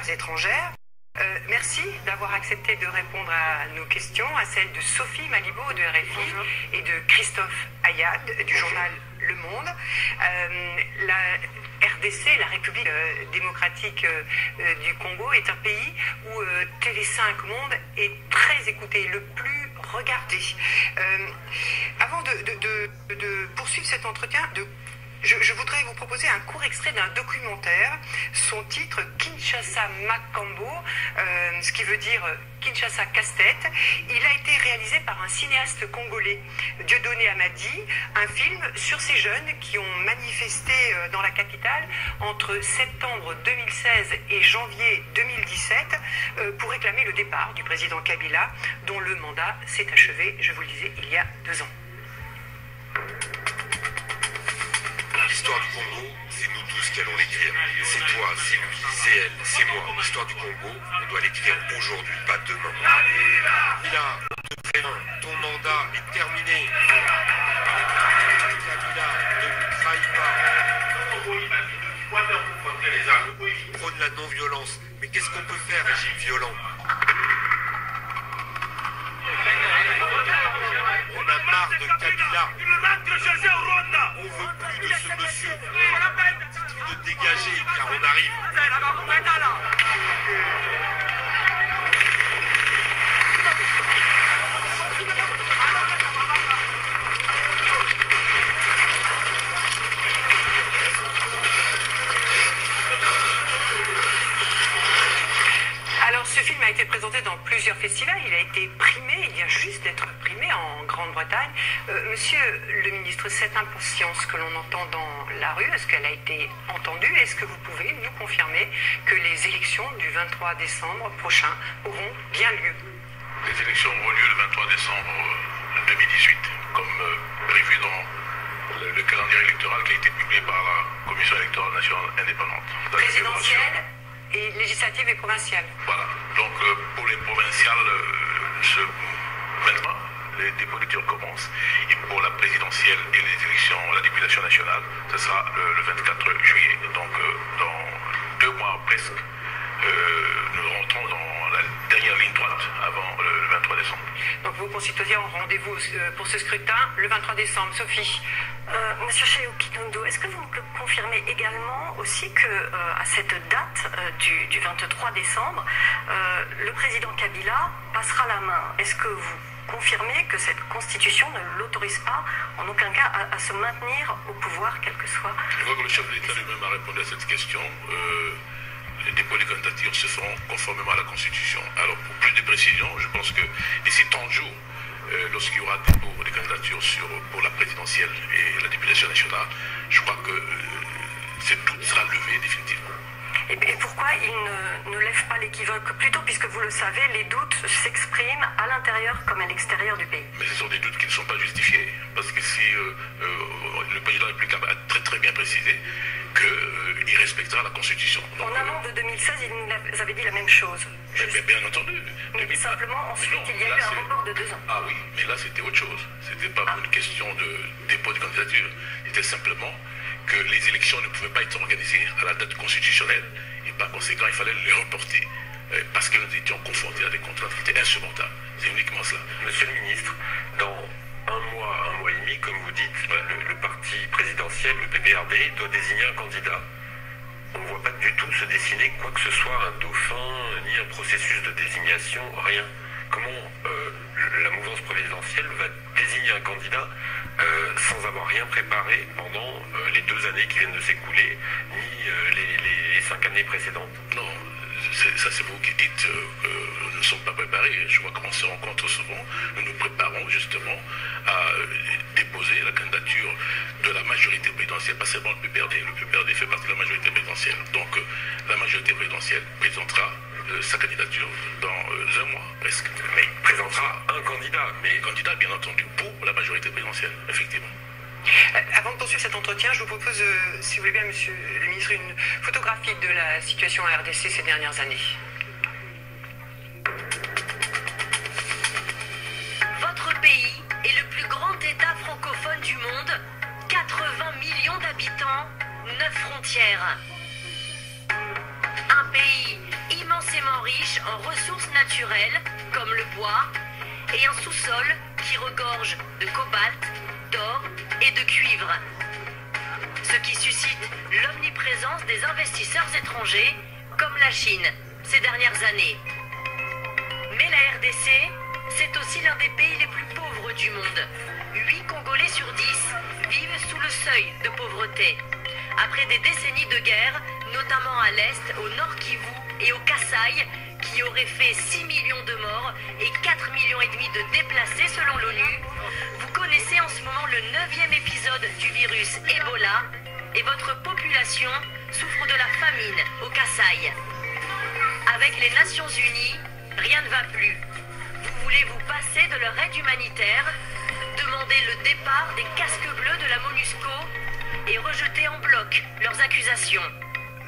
Affaires étrangères. Merci d'avoir accepté de répondre à nos questions, à celles de Sophie Malibaud de RFI et de Christophe Ayad du journal Le Monde. La RDC, la République démocratique du Congo, est un pays où TV5 Monde est très écouté, le plus regardé. Avant de poursuivre cet entretien, je voudrais vous proposer un court extrait d'un documentaire. Son titre, Kinshasa Makambo, ce qui veut dire Kinshasa casse-tête. Il a été réalisé par un cinéaste congolais, Dieudonné Amadi, un film sur ces jeunes qui ont manifesté dans la capitale entre septembre 2016 et janvier 2017 pour réclamer le départ du président Kabila, dont le mandat s'est achevé, je vous le disais, il y a 2 ans. L'histoire du Congo, c'est nous tous qui allons l'écrire. C'est toi, c'est lui, c'est elle, c'est moi. L'histoire du Congo, on doit l'écrire aujourd'hui, pas demain. Kabila, on te prévient, ton mandat est terminé. Kabila, ne nous trahis pas. Prône la non-violence. Mais qu'est-ce qu'on peut faire, régime violent? On a marre de Kabila. On veut plus de ce monsieur. Dites-lui de dégager, car on arrive. Alors, ce film a été présenté dans plusieurs festivals. Il a été primé, il vient juste d'être primé en Grande-Bretagne. Monsieur le ministre, cette impatience que l'on entend dans la rue, est-ce qu'elle a été entendue? Est-ce que vous pouvez nous confirmer que les élections du 23 décembre prochain auront bien lieu? Les élections auront lieu le 23 décembre 2018, comme prévu dans le calendrier électoral qui a été publié par la Commission électorale nationale indépendante. Présidentielle et législative et provinciale. Voilà. Donc pour les provinciales, maintenant, les dépolitures commencent. Et pour la présidentielle et les élections à la députation nationale, ce sera le 24 juillet. Donc dans 2 mois presque, nous rentrons dans la dernière ligne droite avant le 23 décembre. Donc vos concitoyens ont rendez-vous pour ce scrutin le 23 décembre. Sophie. Monsieur Cheikh-Okotondo, est-ce que vous me confirmez également aussi que à cette date du 23 décembre, le président Kabila passera la main? Est-ce que vous confirmez que cette constitution ne l'autorise pas en aucun cas à se maintenir au pouvoir, quel que soit? Je crois que le chef de l'État lui-même a répondu à cette question. Les dépôts des candidatures se feront conformément à la Constitution. Alors, pour plus de précisions, je pense que d'ici 30 jours, lorsqu'il y aura dépôt des candidatures pour la présidentielle et la députation nationale, je crois que cette doute sera levé définitivement. Et pourquoi il ne lève pas l'équivoque? Plutôt, puisque vous le savez, les doutes s'expriment à l'intérieur comme à l'extérieur du pays. Mais ce sont des doutes qui ne sont pas justifiés. Parce que si le président de la République a très très bien précisé qu'il respectera la Constitution. Donc, en amont de 2016, il nous avait dit la même chose. Bien entendu. Mais simplement, ensuite, il y a eu un report de 2 ans. Ah oui, mais là, c'était autre chose. C'était pas pour une question de dépôt de candidature. C'était simplement que les élections ne pouvaient pas être organisées à la date constitutionnelle et par conséquent, il fallait les reporter parce que nous étions confrontés à des contraintes qui étaient insurmontables. C'est uniquement cela. Monsieur le ministre, dans un mois et demi, comme vous dites, le parti présidentiel, le PPRD, doit désigner un candidat. On ne voit pas du tout se dessiner quoi que ce soit, un dauphin, ni un processus de désignation, rien. Comment la mouvance présidentielle va désigner un candidat sans avoir rien préparé pendant les 2 années qui viennent de s'écouler, ni les 5 années précédentes? Non, ça c'est vous qui dites nous ne sommes pas préparés. Je vois comment on se rencontre souvent. Nous nous préparons justement à déposer la candidature de la majorité présidentielle, pas seulement le PPRD. Le PPRD fait partie de la majorité présidentielle. Donc la majorité présidentielle présentera sa candidature dans 1 mois presque. Mais il présentera un candidat. Mais candidat bien entendu pour la majorité présidentielle, effectivement. Avant de poursuivre cet entretien, je vous propose, si vous voulez bien, monsieur le ministre, une photographie de la situation en RDC ces dernières années. Votre pays est le plus grand État francophone du monde, 80 millions d'habitants, 9 frontières. Un pays en ressources naturelles comme le bois et un sous-sol qui regorge de cobalt, d'or et de cuivre. Ce qui suscite l'omniprésence des investisseurs étrangers comme la Chine ces dernières années. Mais la RDC, c'est aussi l'un des pays les plus pauvres du monde. 8 Congolais sur 10 vivent sous le seuil de pauvreté. Après des décennies de guerre, notamment à l'Est, au Nord Kivu et au Kasaï, qui auraient fait 6 millions de morts et 4,5 millions de déplacés selon l'ONU, vous connaissez en ce moment le 9e épisode du virus Ebola et votre population souffre de la famine au Kasaï. Avec les Nations Unies, rien ne va plus. Vous voulez vous passer de leur aide humanitaire, demander le départ des casques bleus de la MONUSCO et rejeter en bloc leurs accusations.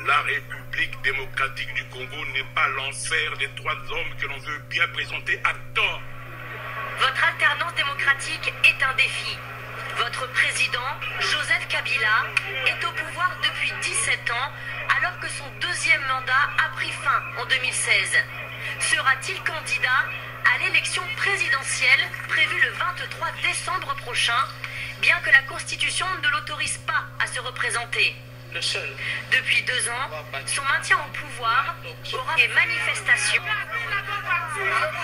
La République démocratique du Congo n'est pas l'enfer des droits de l'homme que l'on veut bien présenter à tort. Votre alternance démocratique est un défi. Votre président, Joseph Kabila, est au pouvoir depuis 17 ans, alors que son deuxième mandat a pris fin en 2016. Sera-t-il candidat à l'élection présidentielle prévue le 23 décembre prochain, bien que la Constitution ne l'autorise pas à se représenter? Depuis 2 ans, son maintien au pouvoir aura des manifestations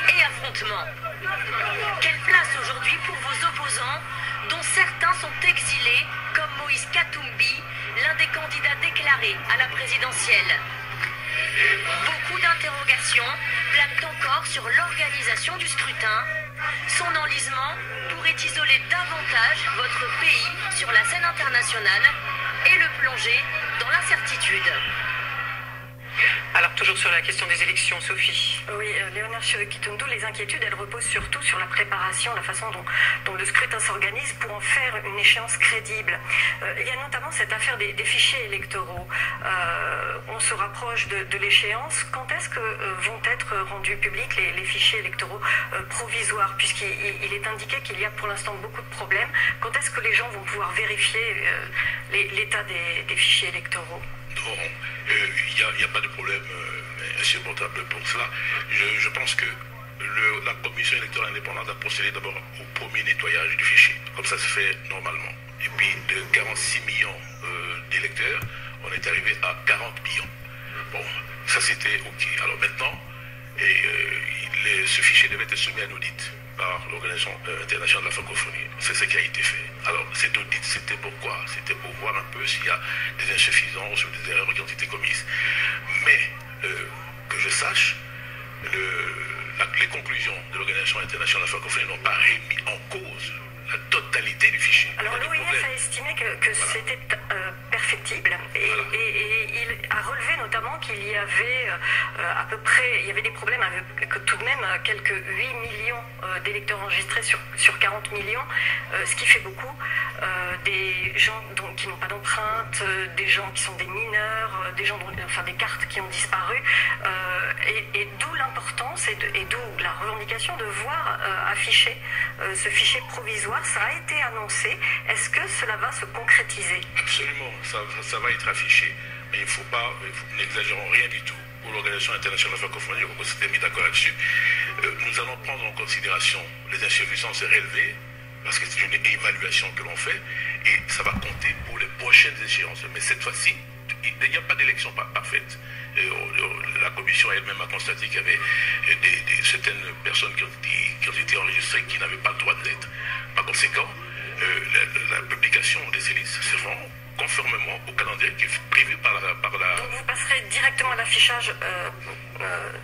et affrontements. Quelle place aujourd'hui pour vos opposants, dont certains sont exilés, comme Moïse Katumbi, l'un des candidats déclarés à la présidentielle? Beaucoup d'interrogations planent encore sur l'organisation du scrutin. Son enlisement pourrait isoler davantage votre pays sur la scène internationale et le plonger dans l'incertitude. Alors, toujours sur la question des élections, Sophie. Oui, Léonard Kitundu, les inquiétudes, elles reposent surtout sur la préparation, la façon dont le scrutin s'organise pour en faire une échéance crédible. Il y a notamment cette affaire des fichiers électoraux. On se rapproche de l'échéance. Quand est-ce que vont être rendus publics les fichiers électoraux provisoires, puisqu'il est indiqué qu'il y a pour l'instant beaucoup de problèmes? Quand est-ce que les gens vont pouvoir vérifier l'état des fichiers électoraux? Non, il n'y a pas de problème insurmontable pour cela. Je pense que la commission électorale indépendante a procédé d'abord au premier nettoyage du fichier, comme ça se fait normalement. Et puis de 46 millions d'électeurs, on est arrivé à 40 millions. Bon, ça c'était OK. Alors maintenant, ce fichier devait être soumis à un audit par l'Organisation internationale de la francophonie. C'est ce qui a été fait. Alors cet audit, c'était pourquoi? C'était pour voir un peu s'il y a des insuffisances ou des erreurs qui ont été commises. Mais que je sache, les conclusions de l'Organisation internationale de la francophonie n'ont pas remis en cause la totalité du fichier. Alors l'OIF a estimé que voilà, c'était perfectible et il a relevé notamment qu'il y avait à peu près, il y avait des problèmes avec tout de même quelques 8 millions d'électeurs enregistrés sur 40 millions, ce qui fait beaucoup, des gens qui n'ont pas d'empreinte, des gens qui sont des mineurs, des gens des cartes qui ont disparu, et d'où l'importance et d'où la revendication de voir afficher ce fichier provisoire. Ça a été annoncé. Est-ce que cela va se concrétiser? Absolument, ça va être affiché. Mais il ne faut pas, n'exagérons rien du tout. Pour l'Organisation internationale de la francophonie, on s'était mis d'accord là-dessus. Nous allons prendre en considération les insuffisances relevées, parce que c'est une évaluation que l'on fait, et ça va compter pour les prochaines échéances. Mais cette fois-ci, il n'y a pas d'élection parfaite. La commission elle-même a constaté qu'il y avait certaines personnes qui ont été enregistrées qui n'avaient pas le droit de l'être. Par conséquent, la publication de ces listes se fera conformément au calendrier qui est prévu par la... Donc vous passerez directement à l'affichage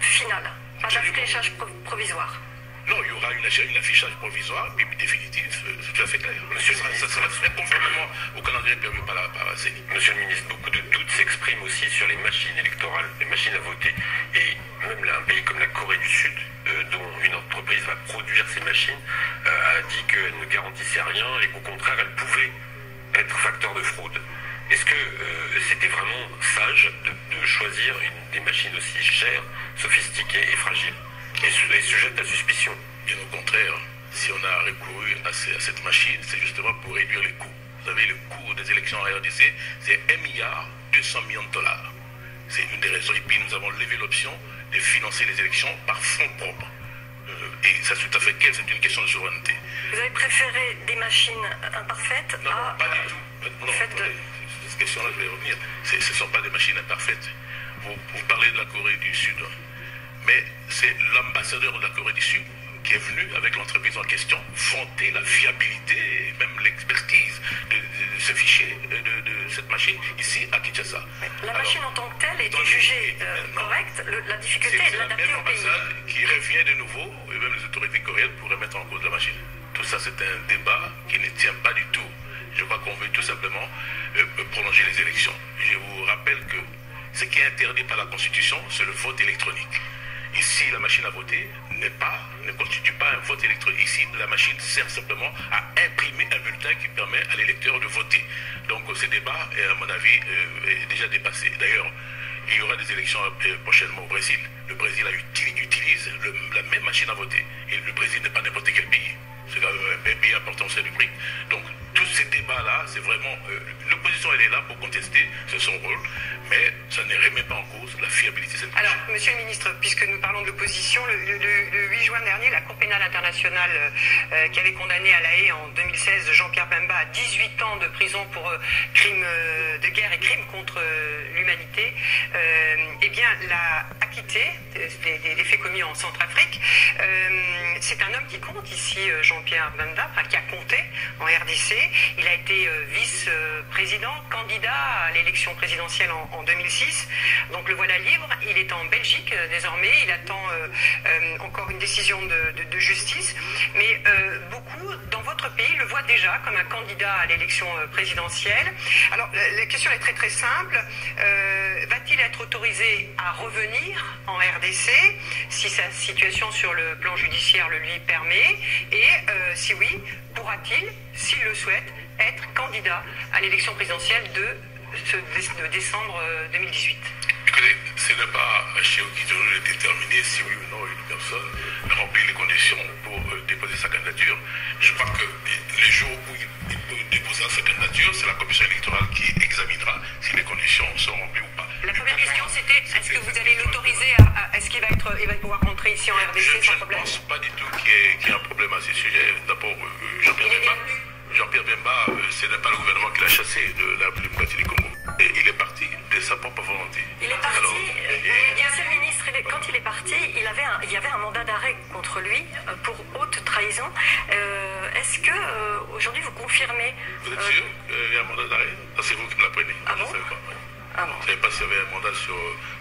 final, pas d'affichage provisoire? Non, il y aura un affichage provisoire, mais définitif, c'est tout à fait clair. Monsieur ça sera fait conformément au calendrier prévu par la CENI. Monsieur le ministre, beaucoup de doutes s'expriment aussi sur les machines électorales, les machines à voter. Et même là, un pays comme la Corée du Sud, dont une entreprise va produire ces machines, a dit qu'elle ne garantissait rien et qu'au contraire, elle pouvait être facteur de fraude. Est-ce que c'était vraiment sage de choisir des machines aussi chères, sophistiquées et fragiles et sujettes à suspicion? Bien au contraire, si on a recouru à cette machine, c'est justement pour réduire les coûts. Vous savez, le coût des élections en RDC, c'est 1,2 milliard de dollars. C'est une des raisons. Et puis nous avons levé l'option de financer les élections par fonds propres. Et ça, c'est tout à fait clair, c'est une question de souveraineté. Vous avez préféré des machines imparfaites Non, pas du tout. Non, cette question-là, je vais y revenir. Ce ne sont pas des machines imparfaites. Vous parlez de la Corée du Sud, mais c'est l'ambassadeur de la Corée du Sud qui est venu avec l'entreprise en question vanter la fiabilité et même l'expertise de ce fichier, de cette machine ici à Kinshasa. La machine en tant que telle était jugée correcte. La difficulté est de l'adapter au pays. C'est la même ambassade qui revient de nouveau, et même les autorités coréennes pourraient mettre en cause la machine. Tout ça, c'est un débat qui ne tient pas du tout. Je crois qu'on veut tout simplement prolonger les élections. Je vous rappelle que ce qui est interdit par la Constitution, c'est le vote électronique. Ici, la machine à voter ne constitue pas un vote électronique. Ici, la machine sert simplement à imprimer un bulletin qui permet à l'électeur de voter. Donc, ce débat, à mon avis, est déjà dépassé. D'ailleurs, il y aura des élections prochainement au Brésil. Le Brésil utilise la même machine à voter. Et le Brésil n'est pas n'importe quel pays. C'est quand même un pays important au sein du BRIC. Donc, tous ces débats-là, c'est vraiment... l'opposition, elle est là pour contester, c'est son rôle, mais ça ne remet pas en cause la fiabilité de cette machine. Alors, monsieur le ministre, puisque nous parlons de l'opposition, le 8 juin dernier, la Cour pénale internationale qui avait condamné à La Haye en 2016 Jean-Pierre Bemba à 18 ans de prison pour crimes de guerre et crimes contre l'humanité, eh bien, l'a acquitté des faits commis en Centrafrique. C'est un homme qui compte ici, Jean-Pierre Bemba, enfin, qui a compté en RDC. Il a été vice-président, candidat à l'élection présidentielle en 2006. Donc le voilà libre. Il est en Belgique désormais. Il attend encore une décision de justice. Mais beaucoup dans votre pays le voient déjà comme un candidat à l'élection présidentielle. Alors la question est très très simple. Va-t-il être autorisé à revenir en RDC si sa situation sur le plan judiciaire le lui permet? Et si oui, pourra-t-il, s'il le souhaite, être candidat à l'élection présidentielle de décembre 2018? Écoutez, ce n'est pas chez Okidjono de déterminer si oui ou non une personne remplit les conditions pour déposer sa candidature. Je crois que le jour où il déposera sa candidature, c'est la commission électorale qui examinera si les conditions sont remplies ou pas. La première question, c'était est-ce que vous allez l'autoriser est-ce qu'il va pouvoir rentrer ici en RDC sans problème? Je ne pense pas du tout qu'il y ait un problème à ce sujet. D'abord, Jean-Pierre Bemba, ce n'est pas le gouvernement qui l'a chassé de la démocratie du Congo. Et il est parti de sa propre volonté. Il est parti, monsieur le ministre, quand il est parti, il y avait un mandat d'arrêt contre lui pour haute trahison. Est-ce que aujourd'hui vous confirmez... Vous êtes sûr qu'il y a un mandat d'arrêt? C'est vous qui me l'apprenez. Ah bon? Je ne savais pas. Ah bon. Je ne savais pas s'il y avait un mandat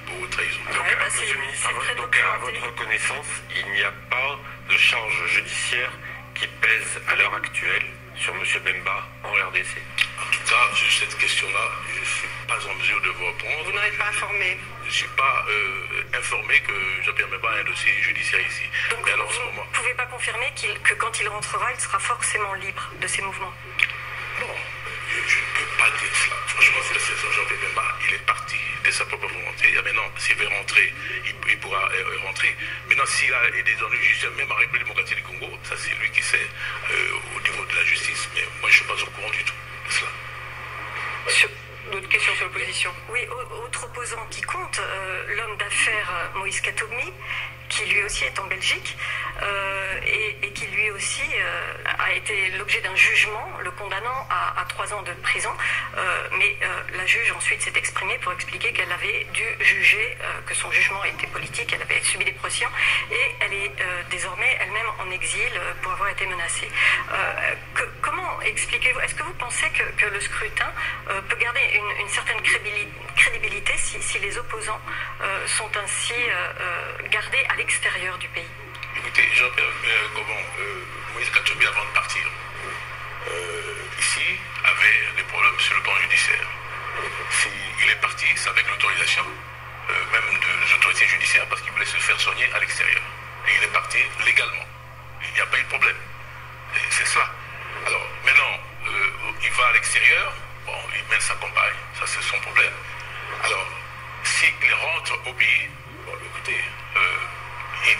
pour haute trahison. Monsieur le ministre, donc à votre connaissance, il n'y a pas de charge judiciaire qui pèse à l'heure actuelle sur M. Bemba en RDC. En tout cas, sur cette question-là, je ne suis pas en mesure de vous répondre. Vous n'en êtes pas informé? Je ne suis pas informé que Jean-Pierre Bemba a un dossier judiciaire ici. Donc mais alors, vous ne pouvez pas confirmer que quand il rentrera, il sera forcément libre de ses mouvements? Non, je ne peux pas dire cela. Franchement, c'est la situation de Jean-Pierre Bemba. Il est parti de sa propre volonté. Maintenant, s'il veut rentrer, il pourra rentrer. Maintenant, s'il a des ennuis judiciaires, même en République démocratique du Congo, ça c'est lui qui sait au niveau de la justice. Mais moi, je ne suis pas au courant du tout de cela. D'autres questions sur l'opposition? Oui, autre opposant qui compte, l'homme d'affaires Moïse Katumbi, qui lui aussi est en Belgique et qui lui aussi a été l'objet d'un jugement, le condamnant à 3 ans de prison. Mais la juge ensuite s'est exprimée pour expliquer qu'elle avait dû juger que son jugement était politique, elle avait subi des pressions et elle est désormais elle-même en exil pour avoir été menacée. Comment expliquez-vous? Est-ce que vous pensez que le scrutin peut garder une certaine crédibilité si les opposants sont ainsi gardés à l'extérieur du pays? Écoutez, Jean-Pierre, Moïse Katumbi, avant de partir, ici, avait des problèmes sur le plan judiciaire. Il est parti, c'est avec l'autorisation, même des autorités judiciaires, parce qu'il voulait se faire soigner à l'extérieur. Et il est parti légalement. Il n'y a pas eu de problème. C'est cela. Alors, maintenant, il va à l'extérieur, bon, il mène sa compagne, ça c'est son problème. Alors, s'il rentre au pays, bon, écoutez,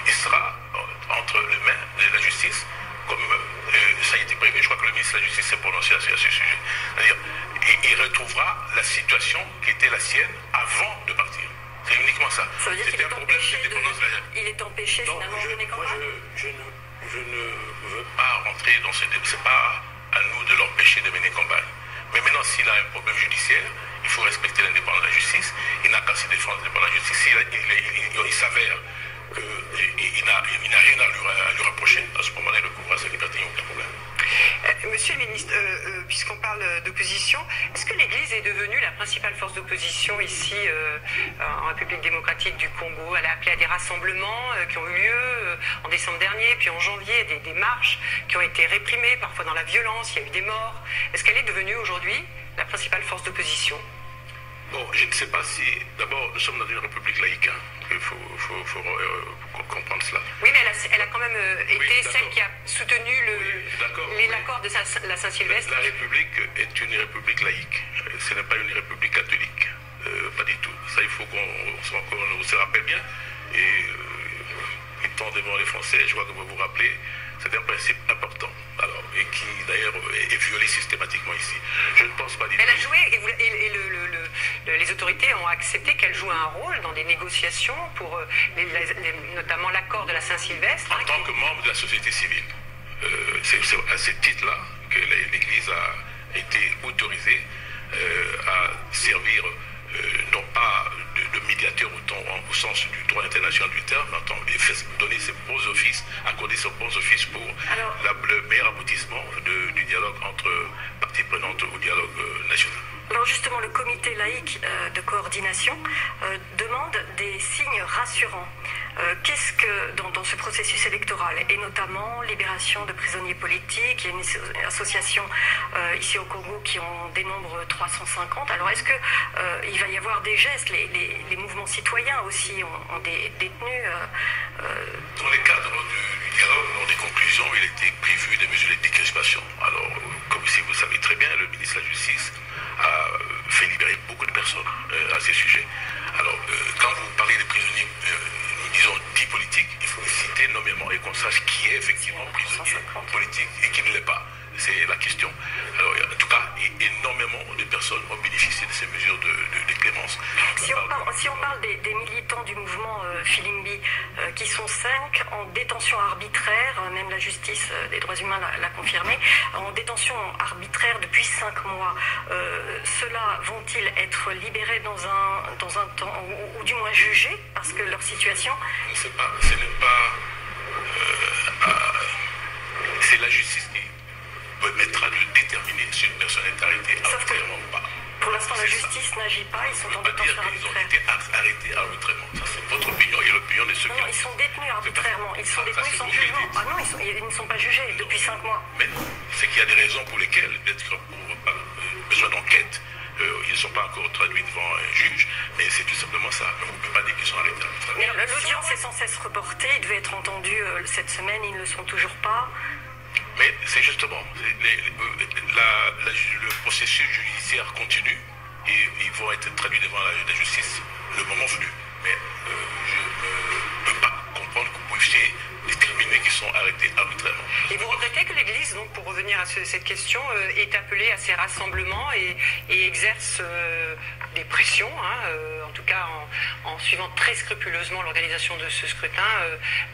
il sera entre les mains de la justice, comme ça a été prévu. Je crois que le ministre de la Justice s'est prononcé à ce sujet. C'est-à-dire, il retrouvera la situation qui était la sienne avant de partir. C'est uniquement ça. Ça veut dire qu'il est empêché de empêcher finalement de mener campagne? Je ne veux pas rentrer dans ce débat. Ce n'est pas à nous de l'empêcher de mener campagne. Mais maintenant, s'il a un problème judiciaire, il faut respecter l'indépendance de la justice. Il n'a qu'à se défendre l'indépendance de la justice. Il s'avère qu'il n'a rien à lui reprocher, à ce moment-là, il recouvre sa liberté, il n'y a aucun problème. Monsieur le ministre, puisqu'on parle d'opposition, est-ce que l'Église est devenue la principale force d'opposition ici en République démocratique du Congo? Elle a appelé à des rassemblements qui ont eu lieu en décembre dernier, puis en janvier, des marches qui ont été réprimées, parfois dans la violence, il y a eu des morts. Est-ce qu'elle est devenue aujourd'hui la principale force d'opposition? Bon, je ne sais pas si... D'abord, nous sommes dans une république laïque. Hein. Il faut comprendre cela. Oui, mais elle a quand même été celle qui a soutenu l'accord de la Saint-Sylvestre. La République est une république laïque. Ce n'est pas une république catholique. Pas du tout. Ça, il faut qu'on se rappelle bien. Et étant devant les Français, je crois que vous vous rappelez, c'est un principe important. Alors, et qui d'ailleurs est violé systématiquement ici. Je ne pense pas du tout. Elle a joué, et les autorités ont accepté qu'elle joue un rôle dans des négociations pour notamment l'accord de la Saint-Sylvestre. En tant que membre de la société civile. C'est à ce titre-là que l'Église a été autorisée à servir non pas de médiateur au sens du droit international du terme, mais donner ses bons offices, accorder ses bons offices pour le meilleur aboutissement du dialogue entre parties prenantes au dialogue national. Alors justement, le comité laïque de coordination demande des signes rassurants. Qu'est-ce que, dans ce processus électoral, et notamment libération de prisonniers politiques, il y a une association ici au Congo qui en dénombre 350. Alors est-ce qu'il va y avoir des gestes, les mouvements citoyens aussi ont des détenus Dans les cadres du dialogue, dans des conclusions, il était prévu des mesures de décrispation. Alors, comme si vous savez très bien, le ministre de la Justice a fait libérer beaucoup de personnes à ces sujets. Alors, quand vous parlez des prisonniers, disons, dits politiques, il faut citer nommément et qu'on sache qui est effectivement prisonnier politique et qui ne l'est pas. C'est la question. Alors, en tout cas, énormément de personnes ont bénéficié de ces mesures de clémence. Si on parle des militants du mouvement Filimbi, qui sont 5 en détention arbitraire, même la justice des droits humains l'a confirmé, en détention arbitraire depuis 5 mois, ceux-là vont-ils être libérés dans un temps, ou du moins jugés, parce que leur situation... Ce n'est pas... c'est la justice qui permettra de déterminer si une personne est arrêtée arbitrairement ou pas. Pour l'instant, la justice n'agit pas, ils sont en détention arbitraire. Ils ont été arrêtés arbitrairement. Ça, c'est votre opinion et l'opinion de ceux qui... Non, ils sont détenus arbitrairement. Ils sont détenus sans jugement. Ah non, ils ne sont pas jugés depuis 5 mois. Mais c'est qu'il y a des raisons pour lesquelles, peut-être pour besoin d'enquête, ils ne sont pas encore traduits devant un juge, mais c'est tout simplement ça. On ne peut pas dire qu'ils sont arrêtés arbitrairement. L'audience est sans cesse reportée, ils devaient être entendus cette semaine, ils ne le sont toujours pas. Mais c'est justement, le processus judiciaire continue et ils vont être traduits devant la justice le moment venu. Mais je ne peux pas comprendre que vous puissiez discriminer qui sont arrêtés arbitrairement. Et vous regrettez que l'Église, donc pour revenir à cette question, est appelée à ces rassemblements et exerce des pressions, en tout cas en suivant très scrupuleusement l'organisation de ce scrutin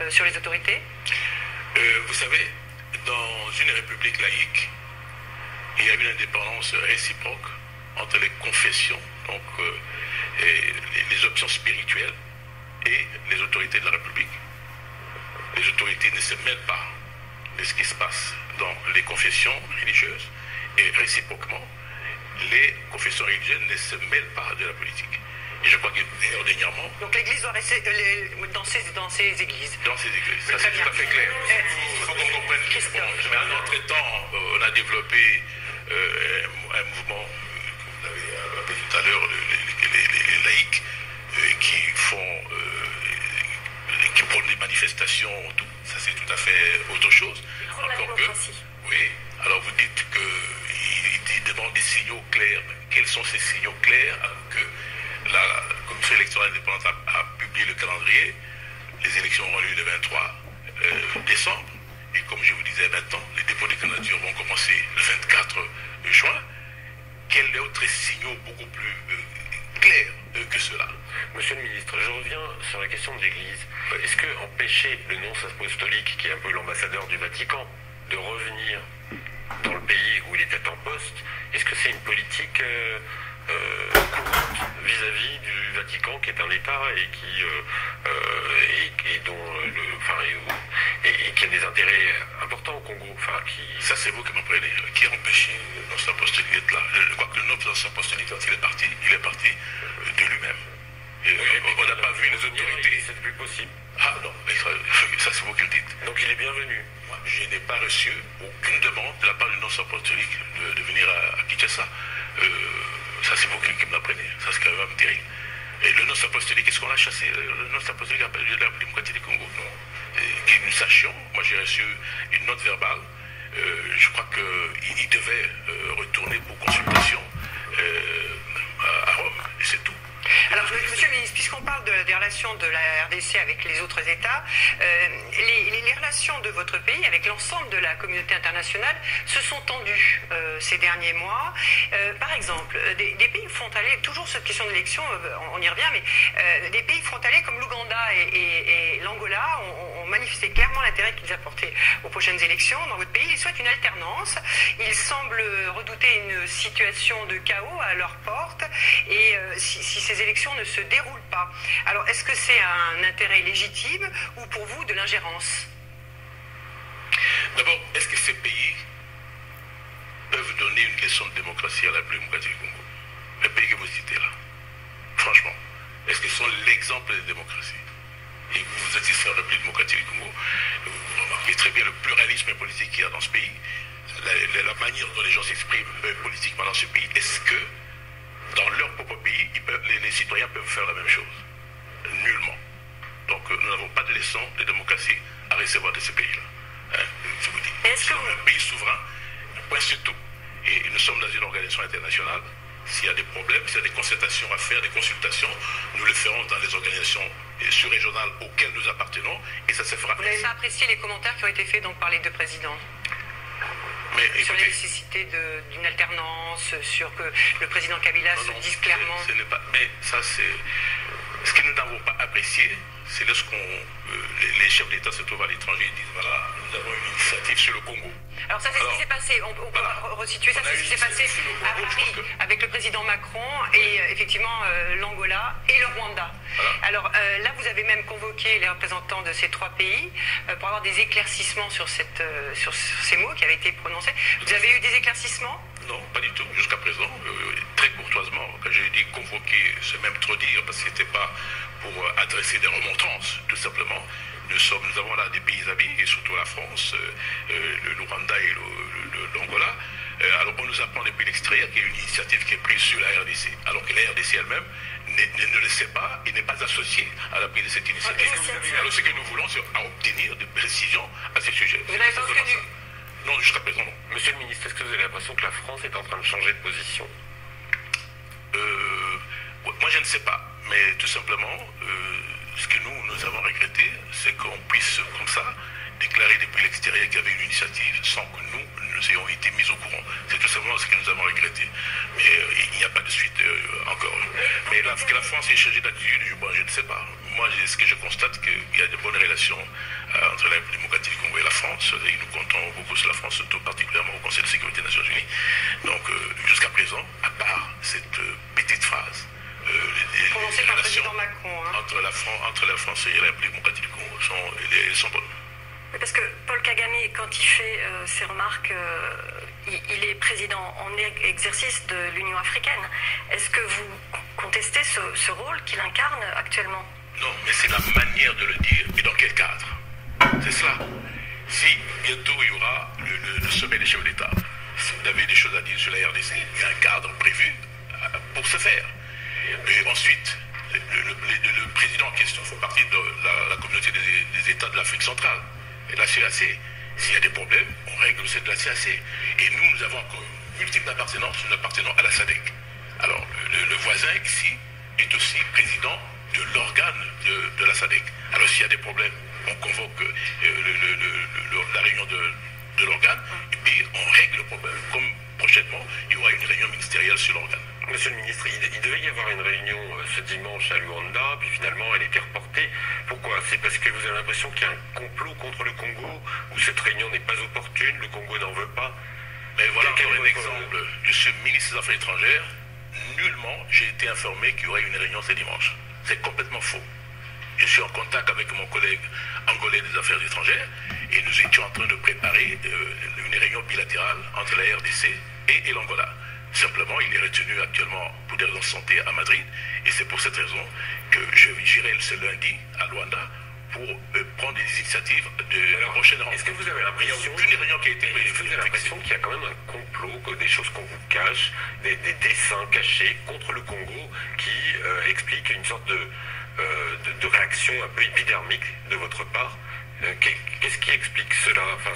sur les autorités? Vous savez, dans une république laïque, il y a une indépendance réciproque entre les confessions, donc les options spirituelles, et les autorités de la République. Les autorités ne se mêlent pas de ce qui se passe dans les confessions religieuses, et réciproquement, les confessions religieuses ne se mêlent pas de la politique. Et je crois que dernièrement... Donc l'Église doit rester dans ses églises. Dans ses églises, ça c'est tout à fait clair. Il faut qu'on comprenne. Mais en entre-temps, on a développé un mouvement, vous avez appelé tout à l'heure, les laïcs, qui prônent des manifestations, tout. Ça c'est tout à fait autre chose. Encore que, oui, alors vous dites qu'ils demandent des signaux clairs. Quels sont ces signaux clairs alors que la Commission électorale indépendante a publié le calendrier? Les élections auront lieu le 23 décembre. Et comme je vous disais maintenant, les dépôts de candidatures vont commencer le 24 juin. Quels autres signaux beaucoup plus clairs que cela? Monsieur le ministre, je reviens sur la question situation de l'Église. Est-ce que empêcher le nonce apostolique, qui est un peu l'ambassadeur du Vatican, de revenir dans le pays où il était en poste, est-ce que c'est une politique courante vis-à-vis du Vatican, qui est un État et qui qui a des intérêts importants au Congo, Ça, c'est vous qui m'apprenez. Qui a empêché le nonce apostolique d'être là? Je crois que le nonce apostolique, quand il est parti de lui-même. On n'a pas vu les autorités. C'est plus possible. Ah non, ça c'est vous qui le dites. Donc il est bienvenu. Moi, je n'ai pas reçu aucune demande de la part du nonce apostolique de venir à Kinshasa. Ça c'est vous qui me l'apprenez. Ça c'est quand même terrible. Et le nonce apostolique, est-ce qu'on l'a chassé? Le nonce apostolique a appelé de la démocratie du Congo? Non. Que nous sachions, moi j'ai reçu une note verbale. Je crois qu'il devait retourner pour consultation à Rome. Et c'est tout. Alors, monsieur le ministre, puisqu'on parle des relations de la RDC avec les autres États, les relations de votre pays avec l'ensemble de la communauté internationale se sont tendues ces derniers mois. Par exemple, des pays frontaliers, toujours cette question d'élection, on y revient, mais des pays frontaliers comme l'Ouganda et l'Angola ont manifesté clairement l'intérêt qu'ils apportaient aux prochaines élections dans votre pays. Ils souhaitent une alternance. Ils semblent redouter une situation de chaos à leur porte. Et si ces élections ne se déroulent pas, alors est-ce que c'est un intérêt légitime ou pour vous de l'ingérence? D'abord, est-ce que ces pays peuvent donner une leçon de démocratie à la République démocratique du Congo? Les pays que vous citez là, franchement, est-ce qu'ils sont l'exemple de démocratie? Et vous êtes ici en République démocratique du Congo, vous remarquez très bien le pluralisme politique qu'il y a dans ce pays, la manière dont les gens s'expriment politiquement dans ce pays. Est-ce que dans leur propre pays, les citoyens peuvent faire la même chose? Nullement. Donc nous n'avons pas de leçon de démocratie à recevoir de ces pays-là. Je vous dis, nous sommes un pays souverain, point c'est tout. Et nous sommes dans une organisation internationale. S'il y a des problèmes, s'il y a des concertations à faire, des consultations, nous le ferons dans les organisations sur-régionales auxquelles nous appartenons, et ça se fera. Vous n'avez pas apprécié les commentaires qui ont été faits donc, par les deux présidents sur la nécessité d'une alternance, sur que le président Kabila se dise clairement. Mais ça, c'est. Ce que nous n'avons pas apprécié, c'est lorsqu'on les chefs d'État se trouvent à l'étranger et disent voilà, nous avons une initiative sur le Congo. Alors ça, c'est ce qui s'est passé. On peut resituer ça, c'est ce qui s'est passé à Paris avec le président Macron et effectivement l'Angola et le Rwanda. Voilà. Alors là, vous avez même convoqué les représentants de ces trois pays pour avoir des éclaircissements sur ces mots qui avaient été prononcés. Vous avez eu des éclaircissements? Non, pas du tout. Jusqu'à présent, très courtoisement, quand j'ai dit convoquer, c'est même trop dire, parce que ce n'était pas pour adresser des remontrances, tout simplement. Nous avons là des pays amis, et surtout la France, le Rwanda et l'Angola. Alors on nous apprend depuis l'extérieur qu'il y a une initiative qui est prise sur la RDC, alors que la RDC elle-même ne le sait pas et n'est pas associée à la prise de cette initiative. Alors ce que nous voulons, c'est obtenir des précisions à ce sujet. Vous n'avez pas obtenu? Non, jusqu'à présent, non. Monsieur le ministre, est-ce que vous avez l'impression que la France est en train de changer de position? Moi, je ne sais pas. Mais tout simplement, ce que nous avons regretté, c'est qu'on puisse, comme ça, déclarer depuis l'extérieur qu'il y avait une initiative sans que nous ayons été mis au courant. C'est tout simplement ce que nous avons regretté. Mais il n'y a pas de suite encore. Mais que la France ait changé d'attitude, je ne sais pas. Moi, ce que je constate, c'est qu'il y a de bonnes relations entre la République démocratique du Congo et la France. Et nous comptons beaucoup sur la France, tout particulièrement au Conseil de sécurité des Nations Unies. Donc, jusqu'à présent, à part cette petite phrase, prononcée par le président Macron, entre la France et la République démocratique du Congo sont bonnes. Parce que Paul Kagame, quand il fait ses remarques, il est président en exercice de l'Union africaine. Est-ce que vous contestez ce rôle qu'il incarne actuellement? Non, mais c'est la manière de le dire et dans quel cadre. C'est cela. Si bientôt il y aura le sommet des chefs d'État, si vous avez des choses à dire sur la RDC, il y a un cadre prévu pour ce faire. Et ensuite, le président en question fait partie de la communauté des États de l'Afrique centrale. Et la CAC, s'il y a des problèmes, on règle cette la CAC. Et nous avons encore une multiple d'appartenance, nous appartenons à la SADC. Alors, le voisin ici est aussi président de l'organe de la SADC. Alors, s'il y a des problèmes, on convoque la réunion de l'organe, et puis on règle le problème. Comme prochainement, il y aura une réunion ministérielle sur l'organe. Monsieur le ministre, il devait y avoir une réunion ce dimanche à Luanda, puis finalement elle était reportée reportée. Pourquoi? C'est parce que vous avez l'impression qu'il y a un complot contre le Congo, ou cette réunion n'est pas opportune, le Congo n'en veut pas? Mais voilà encore un exemple. Je suis ministre des Affaires étrangères. Nullement, j'ai été informé qu'il y aurait une réunion ce dimanche. C'est complètement faux. Je suis en contact avec mon collègue angolais des Affaires étrangères et nous étions en train de préparer une réunion bilatérale entre la RDC et l'Angola. Simplement, il est retenu actuellement pour des raisons de santé à Madrid et c'est pour cette raison que j'irai ce lundi à Luanda pour prendre des initiatives de la prochaine rencontre. Est-ce que vous avez l'impression qu'il y a quand même un complot, des choses qu'on vous cache, des dessins cachés contre le Congo qui expliquent une sorte de réaction un peu épidermique de votre part? Qu'est-ce qui explique cela, enfin,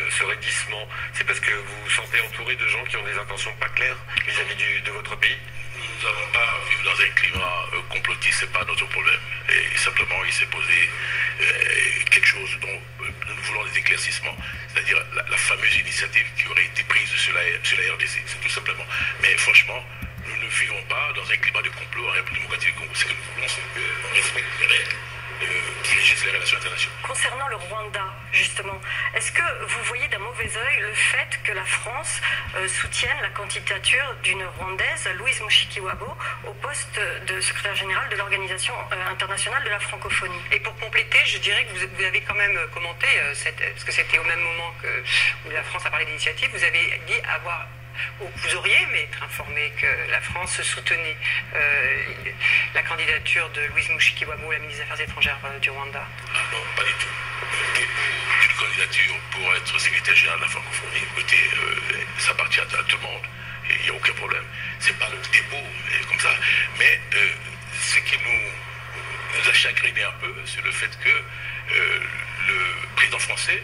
ce raidissement? C'est parce que vous vous sentez entouré de gens qui ont des intentions pas claires vis-à-vis de votre pays? Nous n'allons pas vivre dans un climat complotiste, ce n'est pas notre problème. Et simplement, il s'est posé quelque chose dont nous voulons des éclaircissements, c'est-à-dire la fameuse initiative qui aurait été prise sur la RDC, c'est tout simplement. Mais franchement, nous ne vivons pas dans un climat de complot en République démocratique du Congo. Ce que nous voulons, c'est qu'on respecte les règles qui régissent les relations internationales. Concernant le Rwanda, justement, est-ce que vous voyez d'un mauvais œil le fait que la France soutienne la candidature d'une Rwandaise, Louise Mushikiwabo, au poste de secrétaire général de l'Organisation internationale de la francophonie? Et pour compléter, je dirais que vous avez quand même commenté, parce que c'était au même moment où la France a parlé d'initiative, vous avez dit avoir... Vous auriez aimé être informé que la France soutenait la candidature de Louise Mushikiwabo, la ministre des Affaires étrangères du Rwanda? Non, pas du tout. Le dépôt d'une candidature pour être secrétaire général de la francophonie, écoutez, ça appartient à tout le monde. Il n'y a aucun problème. Ce n'est pas le dépôt comme ça. Mais ce qui nous a chagriné un peu, c'est le fait que le président français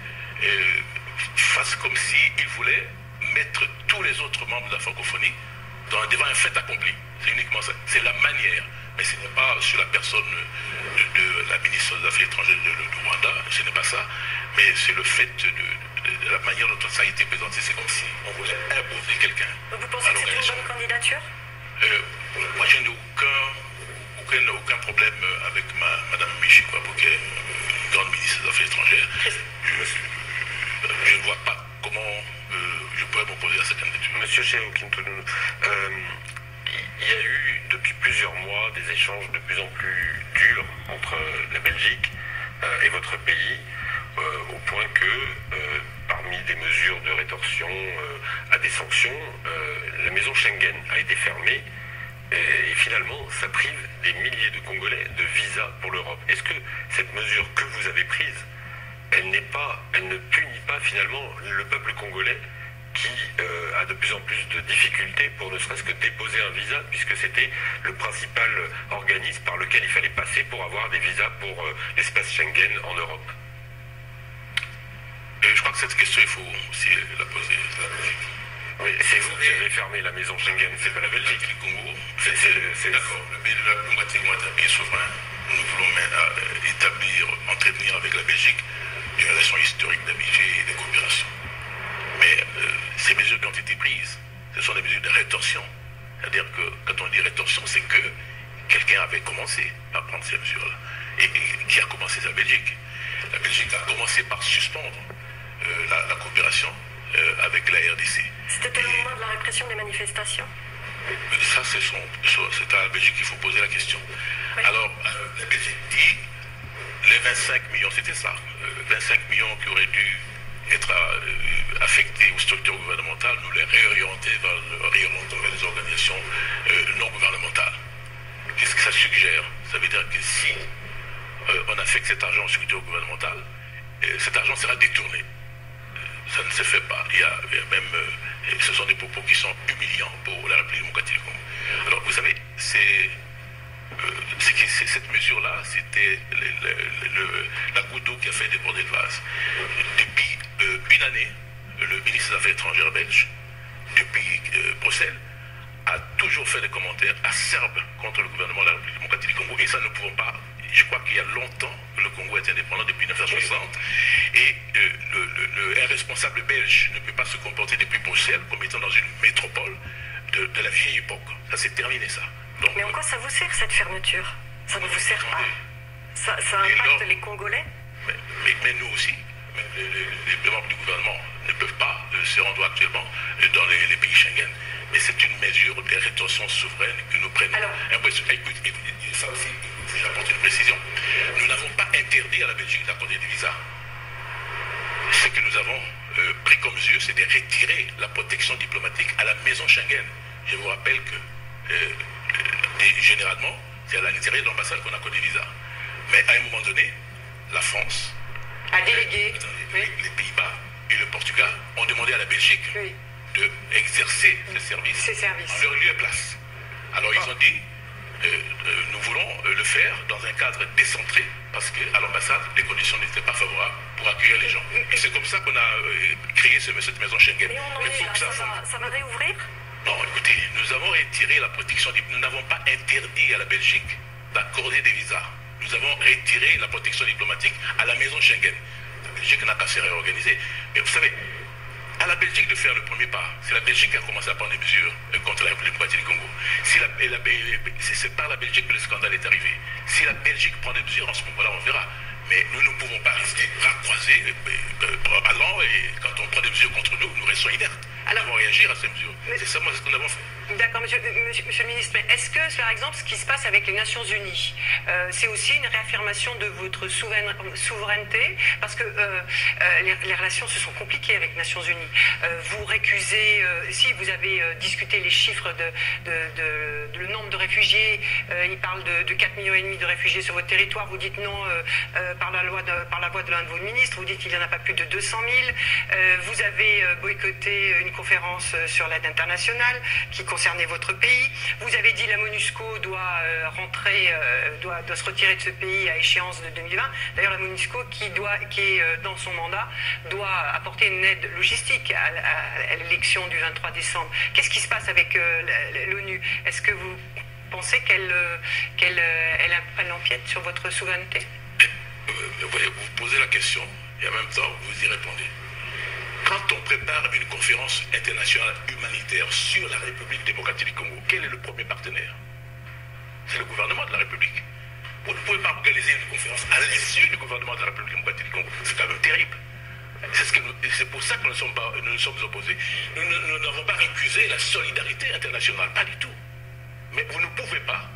fasse comme s'il voulait mettre tous les autres membres de la francophonie devant un fait accompli. C'est uniquement ça. C'est la manière. Mais ce n'est pas sur la personne de la ministre des Affaires étrangères du Rwanda, ce n'est pas ça. Mais c'est le fait de la manière dont ça a été présenté. C'est comme si on voulait imposer quelqu'un. Vous pensez que c'est une bonne candidature? Moi, je n'ai aucun problème avec Mme Mushikiwabo, qui est une grande ministre des Affaires étrangères. Je ne vois pas comment je pourrais m'opposer à cette candidature. Monsieur Shehu Kintonou, il y a eu depuis plusieurs mois des échanges de plus en plus durs entre la Belgique et votre pays, au point que parmi des mesures de rétorsion à des sanctions, la maison Schengen a été fermée et finalement ça prive des milliers de Congolais de visa pour l'Europe. Est-ce que cette mesure que vous avez prise, elle ne punit pas finalement le peuple congolais qui a de plus en plus de difficultés pour ne serait-ce que déposer un visa, puisque c'était le principal organisme par lequel il fallait passer pour avoir des visas pour l'espace Schengen en Europe? Je crois que cette question, il faut aussi la poser à la Belgique. Oui, c'est vous qui avez fermé la maison Schengen, c'est pas la Belgique. Le Congo, c'est d'accord. Le pays de la République est un pays souverain. Nous voulons entretenir avec la Belgique des relations historiques d'amitié et de coopération. Mais ces mesures qui ont été prises, ce sont des mesures de rétorsion. C'est-à-dire que quand on dit rétorsion, c'est que quelqu'un avait commencé à prendre ces mesures-là. Et qui a commencé, c'est la Belgique. La Belgique a commencé par suspendre la coopération avec la RDC. C'était au moment de la répression des manifestations. Ça, c'est à la Belgique qu'il faut poser la question. Oui. Alors, la Belgique dit les 25 millions, c'était ça, 25 millions qui auraient dû être affectés aux structures gouvernementales, nous les réorienter vers les organisations non gouvernementales. Qu'est-ce que ça suggère? Ça veut dire que si on affecte cet argent aux structures gouvernementales, cet argent sera détourné. Ça ne se fait pas. Il y a même, ce sont des propos qui sont humiliants pour la République démocratique du Congo. Alors, vous savez, cette mesure-là, c'était la goutte d'eau qui a fait déborder le vase. Depuis une année, le ministre des Affaires étrangères belge, depuis Bruxelles, a toujours fait des commentaires acerbes contre le gouvernement de la République démocratique du Congo. Et ça ne pouvons pas. Je crois qu'il y a longtemps que le Congo est indépendant, depuis 1960. Et un responsable belge ne peut pas se comporter depuis Bruxelles comme étant dans une métropole de la vieille époque. Ça, c'est terminé, ça. Donc, mais en quoi ça vous sert, cette fermeture? Ça ne vous sert pas? Ça impacte les Congolais? Mais nous aussi, les membres du gouvernement ne peuvent pas se rendre actuellement dans les pays Schengen. Mais c'est une mesure de rétention souveraine que nous prenons. Alors, écoute, ça aussi, il faut que j'apporte une précision. Nous n'avons pas interdit à la Belgique d'accorder des visas. Ce que nous avons pris comme mesure, c'est de retirer la protection diplomatique à la maison Schengen. Je vous rappelle que généralement, c'est à l'intérieur de l'ambassade qu'on accorde des visas. Mais à un moment donné, la France, à déléguer, les Pays-Bas et le Portugal ont demandé à la Belgique d'exercer ces services en leur lieu et place. Alors ils ont dit, nous voulons le faire dans un cadre décentré parce qu'à l'ambassade, les conditions n'étaient pas favorables pour accueillir les gens. Et c'est comme ça qu'on a créé cette maison Schengen. Ça va réouvrir? Non, écoutez, nous avons retiré la protection, nous n'avons pas interdit à la Belgique d'accorder des visas. Nous avons retiré la protection diplomatique à la maison Schengen. La Belgique n'a qu'à se réorganiser. Mais vous savez, à la Belgique de faire le premier pas. C'est la Belgique qui a commencé à prendre des mesures contre la République démocratique du Congo. C'est par la Belgique que le scandale est arrivé. Si la Belgique prend des mesures, en ce moment-là, on verra. Mais nous ne pouvons pas rester bras croisés, bras ballants, et quand on prend des mesures contre nous, nous restons inertes. Alors, nous devons réagir à ces mesures. C'est ça, moi, ce que nous avons fait. D'accord, monsieur le ministre, mais est-ce que, par exemple, ce qui se passe avec les Nations Unies, c'est aussi une réaffirmation de votre souveraineté? Parce que les relations se sont compliquées avec les Nations Unies. Vous récusez, si vous avez discuté les chiffres de le nombre de réfugiés, il parle de 4,5 millions de réfugiés sur votre territoire, vous dites non par la voix de l'un de vos ministres, vous dites qu'il n'y en a pas plus de 200 000. Vous avez boycotté une conférence sur l'aide internationale qui concernait votre pays. Vous avez dit la MONUSCO doit se retirer de ce pays à échéance de 2020. D'ailleurs, la MONUSCO qui est dans son mandat doit apporter une aide logistique à l'élection du 23 décembre. Qu'est-ce qui se passe avec l'ONU? Est-ce que vous pensez qu'elle empiète sur votre souveraineté? Vous posez la question et en même temps vous y répondez. Quand on prépare une conférence internationale humanitaire sur la République démocratique du Congo, quel est le premier partenaire? C'est le gouvernement de la République. Vous ne pouvez pas organiser une conférence à l'insu du gouvernement de la République démocratique du Congo. C'est quand même terrible. C'est pour ça que nous nous sommes opposés. Nous n'avons pas récusé la solidarité internationale, pas du tout. Mais vous ne pouvez pas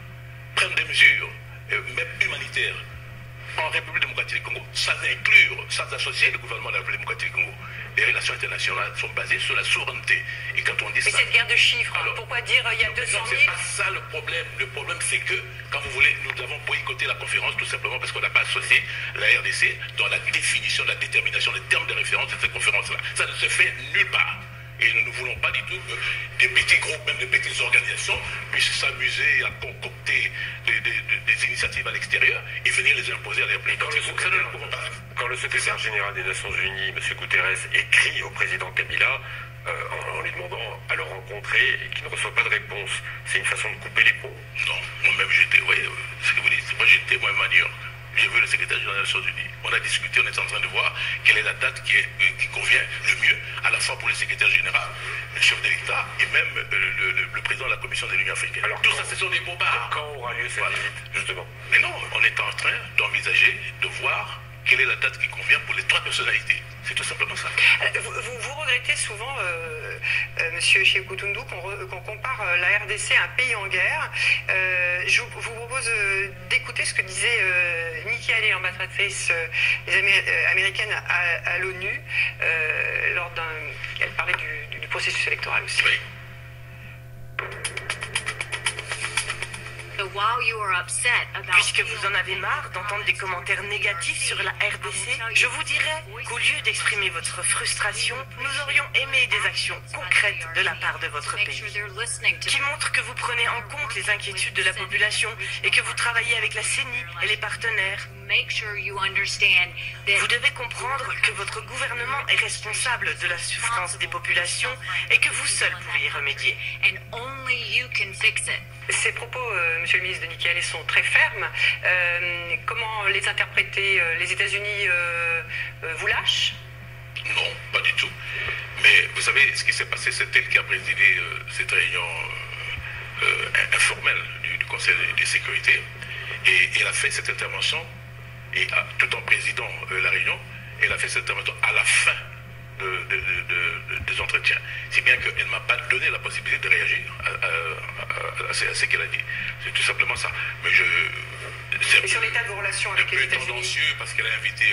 prendre des mesures, même humanitaires, en République démocratique du Congo, sans inclure, sans associer le gouvernement de la République démocratique du Congo. Les relations internationales sont basées sur la souveraineté. Et quand on dit mais ça... cette guerre de chiffres, alors, pourquoi dire il y a 200 000? C'est pas ça le problème. Le problème, c'est que, quand vous voulez, nous avons boycotté la conférence tout simplement parce qu'on n'a pas associé la RDC dans la définition, la détermination des termes de référence de cette conférence-là. Ça ne se fait nulle part. Et nous ne voulons pas du tout que des petits groupes, même des petites organisations, puissent s'amuser à concocter des initiatives à l'extérieur et venir les imposer à la République. Ça, nous ne pouvons pas. Quand le secrétaire général des Nations Unies, M. Guterres, écrit au président Kabila en lui demandant à le rencontrer et qu'il ne reçoit pas de réponse, c'est une façon de couper les ponts? Non, moi-même j'étais, oui, ce que vous dites, moi j'étais moi-même à New York. J'ai vu le secrétaire général des Nations Unies. On a discuté, on est en train de voir quelle est la date qui convient le mieux, à la fois pour le secrétaire général, le chef de l'État et même le président de la Commission de l'Union africaine. Alors tout ça, ce sont des bobards. Quand aura lieu cette visite, justement? Mais non, on est en train d'envisager, de voir quelle est la date qui convient pour les trois personnalités. C'est tout simplement ça. Vous regrettez souvent, Monsieur Sékou Toundou, qu'on compare la RDC à un pays en guerre. Je vous propose d'écouter ce que disait Nikki Haley, ambassadrice américaine à l'ONU, elle parlait du processus électoral aussi. Oui. Puisque vous en avez marre d'entendre des commentaires négatifs sur la RDC, je vous dirais qu'au lieu d'exprimer votre frustration, nous aurions aimé des actions concrètes de la part de votre pays, qui montrent que vous prenez en compte les inquiétudes de la population et que vous travaillez avec la CENI et les partenaires. Vous devez comprendre que votre gouvernement est responsable de la souffrance des populations et que vous seul pouvez y remédier. Ces propos, Monsieur le ministre de Nikki Haley, sont très fermes. Comment les interpréter? Les États-Unis vous lâchent? Non, pas du tout. Mais vous savez, ce qui s'est passé, c'est elle qui a présidé cette réunion informelle du Conseil de sécurité. Et elle a fait cette intervention Et tout en présidant la réunion, elle a fait cette intervention à la fin des entretiens. Si bien qu'elle ne m'a pas donné la possibilité de réagir à ce qu'elle a dit. C'est tout simplement ça. Mais et sur l'état de vos relations avec les États-Unis, tendancieux parce qu'elle a invité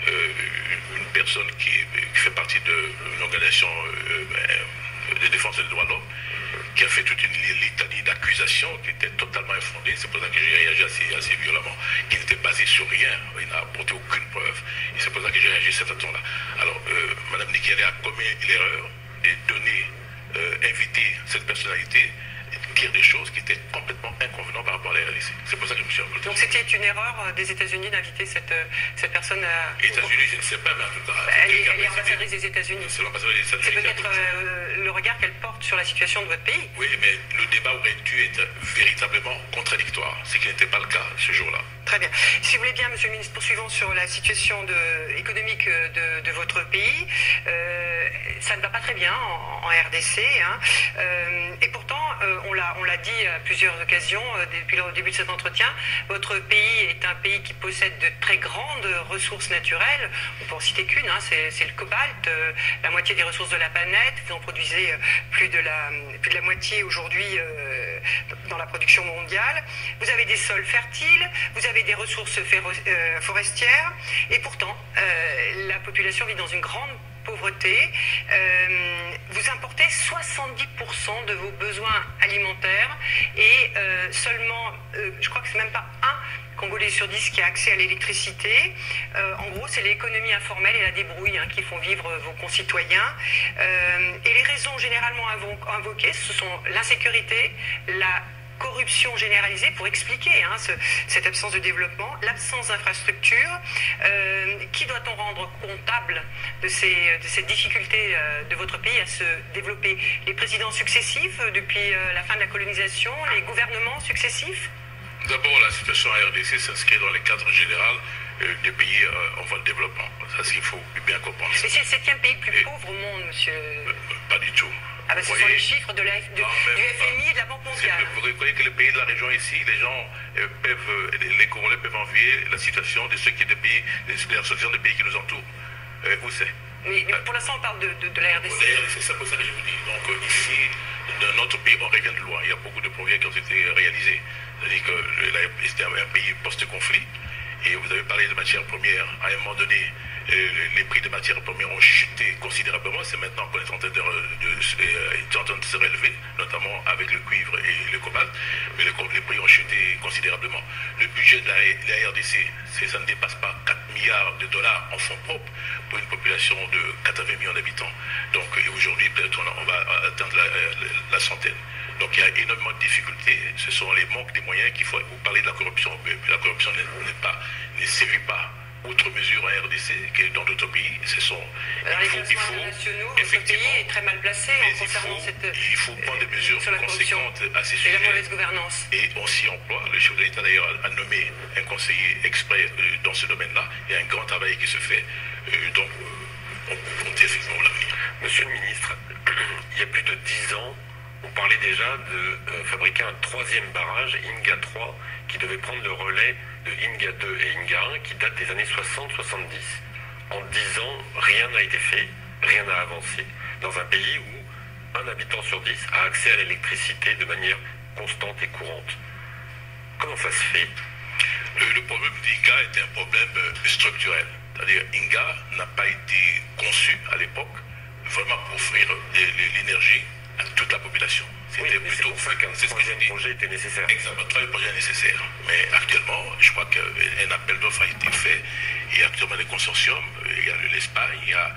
une personne qui fait partie d'une organisation de défense des droits de l'homme, qui a fait toute une litanie d'accusations qui était totalement infondée. C'est pour ça que j'ai réagi assez violemment, qui n'était basé sur rien. Il n'a apporté aucune preuve. Et c'est pour ça que j'ai réagi cette façon-là. Alors, Mme Nikialé a commis l'erreur de inviter cette personnalité, dire des choses qui étaient complètement inconvenantes par rapport à la RDC. C'est pour ça que je me suis reconnu. Donc c'était une erreur des États-Unis d'inviter cette personne à... Les États-Unis, je ne sais pas, mais en tout cas... Elle est ambassadrice des États-Unis. C'est l'ambassadrice des États-Unis. C'est peut-être le regard qu'elle porte sur la situation de votre pays. Oui, mais le débat aurait dû être véritablement contradictoire, ce qui n'était pas le cas ce jour-là. Très bien. Si vous voulez bien, Monsieur le Ministre, poursuivons sur la situation économique de votre pays. Ça ne va pas très bien en RDC. Hein. Et pourtant, on l'a dit à plusieurs occasions depuis le début de cet entretien, votre pays est un pays qui possède de très grandes ressources naturelles. On peut en citer qu'une, hein, c'est le cobalt, la moitié des ressources de la planète. Vous en produisez plus de la moitié aujourd'hui dans la production mondiale. Vous avez des sols fertiles, vous avez des ressources forestières, et pourtant, la population vit dans une grande pauvreté. Vous importez 70% de vos besoins alimentaires et seulement, je crois que c'est même pas un Congolais sur 10 qui a accès à l'électricité. En gros, c'est l'économie informelle et la débrouille qui font vivre vos concitoyens. Et les raisons généralement invoquées, ce sont l'insécurité, la corruption généralisée pour expliquer cette absence de développement, l'absence d'infrastructures. Qui doit-on rendre comptable de ces difficultés de votre pays à se développer? Les présidents successifs depuis la fin de la colonisation, les gouvernements successifs? D'abord, la situation à RDC s'inscrit dans les cadres généraux des pays en voie de développement. Ça, c'est ce qu'il faut bien comprendre. Mais c'est le 7e pays le plus pauvre au monde, monsieur. Pas du tout. Ah ben, ce sont les chiffres du FMI et de la Banque mondiale. Vous reconnaissez que les pays de la région ici, les Congolais peuvent envier la situation de ceux qui des pays, l'association des pays qui nous entourent. Où c'est? Mais pour l'instant, on parle de la RDC. C'est pour ça que je vous dis. Donc ici, dans notre pays, on revient de loin. Il y a beaucoup de projets qui ont été réalisés. C'est-à-dire que c'était un pays post-conflit. Et vous avez parlé de matières premières. À un moment donné, les prix des matières premières ont chuté considérablement. C'est maintenant qu'on est en train de se relever, notamment avec le cuivre et le cobalt. Mais les prix ont chuté considérablement. Le budget de la RDC, ça ne dépasse pas 4 milliards de dollars en fonds propres pour une population de 80 millions d'habitants. Donc aujourd'hui, peut-être on va atteindre la centaine. Donc il y a énormément de difficultés. Ce sont les manques des moyens qu'il faut. Vous parlez de la corruption. Mais la corruption ne sévit pas outre mesure en RDC que dans d'autres pays. Alors les classements internationaux, votre pays est très mal placé en concernant il faut prendre des mesures conséquentes à ces sujets. Et la mauvaise gouvernance. Et on s'y emploie. Le chef de l'État d'ailleurs a nommé un conseiller exprès dans ce domaine-là. Il y a un grand travail qui se fait. Donc on peut compter effectivement l'avenir. Monsieur le ministre, il y a plus de 10 ans, on parlait déjà de fabriquer un 3e barrage, Inga 3, qui devait prendre le relais de Inga 2 et Inga 1, qui datent des années 60-70. En 10 ans, rien n'a été fait, rien n'a avancé, dans un pays où un habitant sur 10 a accès à l'électricité de manière constante et courante. Comment ça se fait? Le problème d'Inga était un problème structurel. C'est-à-dire Inga n'a pas été conçu à l'époque vraiment pour offrir l'énergie à toute la population. C'était plutôt pour ça qu'un troisième projet était nécessaire. Exactement, un troisième projet est nécessaire. Mais actuellement, je crois qu'un appel d'offres a été fait. Il y a actuellement des consortiums, il y a l'Espagne, il y a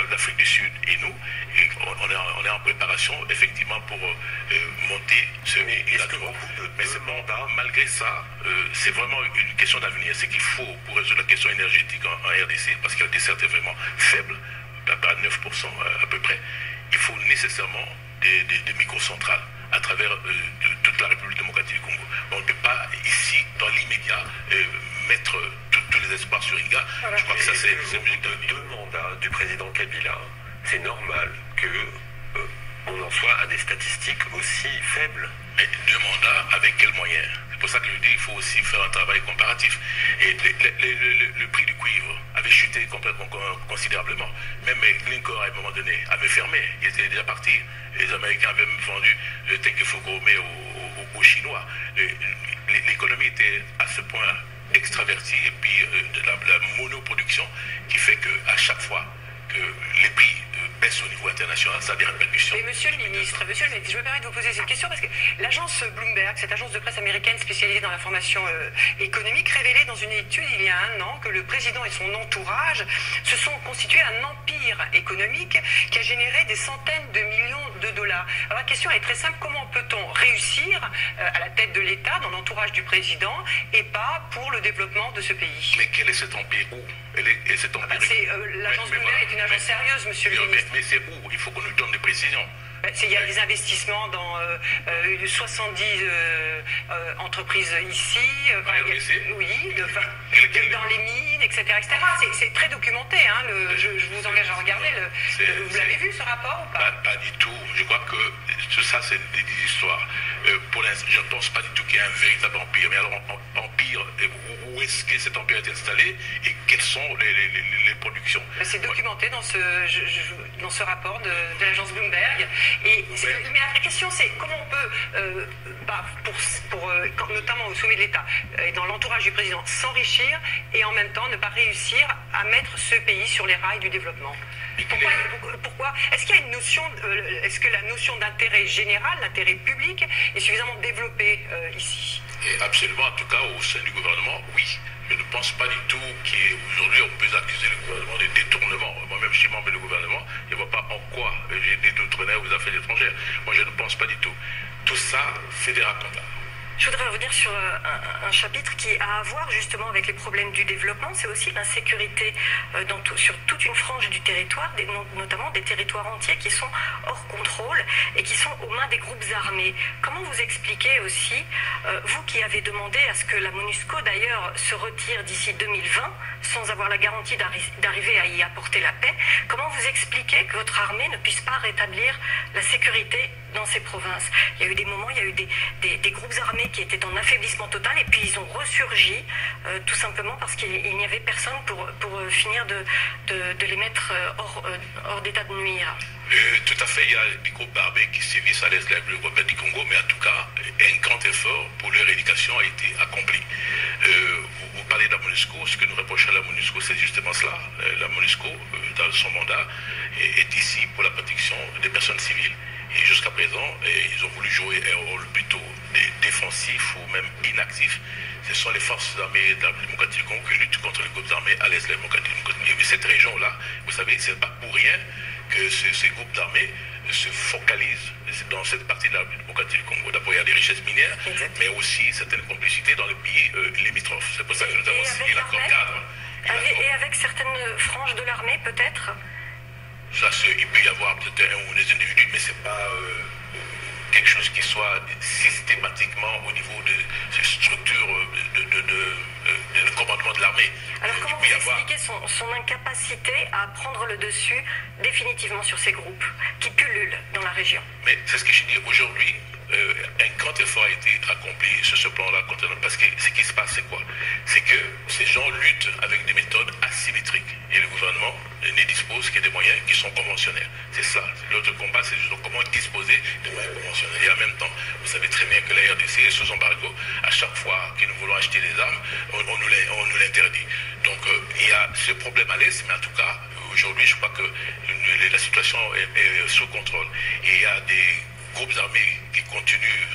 l'Afrique du Sud et nous. Et on est en préparation effectivement pour monter ce mandat. Mais ce mandat, malgré ça, c'est vraiment une question d'avenir. C'est qu'il faut, pour résoudre la question énergétique en RDC, parce qu'il y a des certes vraiment faibles, à 9% à peu près, il faut nécessairement des microcentrales à travers toute la République démocratique du Congo. On ne peut pas ici, dans l'immédiat, mettre tous les espoirs sur Inga. Voilà. Je crois que ça c'est de 2 mandats du président Kabila. C'est normal que on en soit à des statistiques aussi faibles. Mais 2 mandats, avec quels moyens? C'est pour ça que je dis qu'il faut aussi faire un travail comparatif. Et le prix du cuivre avait chuté considérablement. Même Glencore, à un moment donné, avait fermé. Il était déjà parti. Les Américains avaient même vendu le Tenkefukuome aux Chinois. L'économie était à ce point extravertie et puis de la monoproduction qui fait qu'à chaque fois que les prix baissent au niveau international, ça a des répercussions. Mais monsieur le ministre, je me permets de vous poser cette question parce que l'agence Bloomberg, cette agence de presse américaine spécialisée dans l'information économique, révélait dans une étude il y a 1 an que le président et son entourage se sont constitués un empire économique qui a généré des centaines de millions de dollars. Alors la question est très simple, comment peut-on réussir à la tête de l'État, dans l'entourage du président, et pas pour le développement de ce pays? Mais quel est cet empire? Où cet empire? L'agence Bloomberg est une agence sérieuse, monsieur le ministre. Mais c'est où? Il faut qu'on nous donne des précisions. Il y a des investissements dans 70 entreprises ici, dans les mines, etc. C'est très documenté, hein, je vous engage à regarder. Vous l'avez vu ce rapport ou pas? Pas du tout. Je crois que ça, c'est des histoires. Pour l'instant, je ne pense pas du tout qu'il y ait un véritable empire. Mais alors, empire, où est-ce que cet empire est installé et quelles sont les productions? C'est documenté dans ce rapport de l'agence Bloomberg. Mais la question, c'est comment on peut, notamment au sommet de l'État et dans l'entourage du président, s'enrichir et en même temps ne pas réussir à mettre ce pays sur les rails du développement. Pourquoi? Est-ce qu'il y a une notion, est-ce que la notion d'intérêt général, l'intérêt public, est suffisamment développée ici? Et absolument, en tout cas au sein du gouvernement, oui. Je ne pense pas du tout qu'aujourd'hui on peut accuser le gouvernement de détournement. Moi-même, je suis membre du gouvernement, je ne vois pas en quoi j'ai détourné aux affaires étrangères. Moi, je ne pense pas du tout. Tout ça, c'est des racontages. Je voudrais revenir sur un chapitre qui a à voir justement avec les problèmes du développement. C'est aussi l'insécurité sur toute une frange du territoire, notamment des territoires entiers qui sont hors contrôle et qui sont aux mains des groupes armés. Comment vous expliquez aussi, vous qui avez demandé à ce que la MONUSCO d'ailleurs se retire d'ici 2020, sans avoir la garantie d'arriver à y apporter la paix, comment vous expliquez que votre armée ne puisse pas rétablir la sécurité dans ces provinces? Il y a eu des moments, il y a eu des groupes armés qui étaient en affaiblissement total et puis ils ont ressurgi tout simplement parce qu'il n'y avait personne pour finir de les mettre hors d'état de nuire. Tout à fait, il y a des groupes armés qui sévissent à l'est de la République du Congo, mais en tout cas, un grand effort pour leur éradication a été accompli. Vous parlez de la MONUSCO, ce que nous reprochons à la MONUSCO, c'est justement cela. La MONUSCO, dans son mandat, est ici pour la protection des personnes civiles. Et jusqu'à présent, ils ont voulu jouer un rôle plutôt défensif ou même inactif. Ce sont les forces armées de la démocratie du Congo qui luttent contre les groupes armés à l'est de la démocratie du Congo. Et cette région-là, vous savez, ce n'est pas pour rien que ces groupes armés se focalisent dans cette partie de la démocratie du Congo. D'abord, il y a des richesses minières, mais aussi certaines complicités dans les pays limitrophes. C'est pour ça que nous avons signé l'accord cadre. Et avec certaines franges de l'armée, peut-être? Ça, il peut y avoir peut-être un ou des individus, mais ce n'est pas quelque chose qui soit systématiquement au niveau de ces structures de commandement de l'armée. Alors comment vous expliquez son incapacité à prendre le dessus définitivement sur ces groupes qui pullulent dans la région? Mais c'est ce que je dis aujourd'hui. Un grand effort a été accompli sur ce plan-là, parce que ce qui se passe, c'est quoi? C'est que ces gens luttent avec des méthodes asymétriques et le gouvernement ne dispose que des moyens qui sont conventionnels. C'est ça. L'autre combat, c'est justement comment disposer de moyens conventionnels. Et en même temps, vous savez très bien que la RDC est sous embargo. À chaque fois que nous voulons acheter des armes, on nous l'interdit. Donc il y a ce problème à l'Est, mais en tout cas, aujourd'hui, je crois que la situation est sous contrôle. Et il y a des groupes armés qui continuent,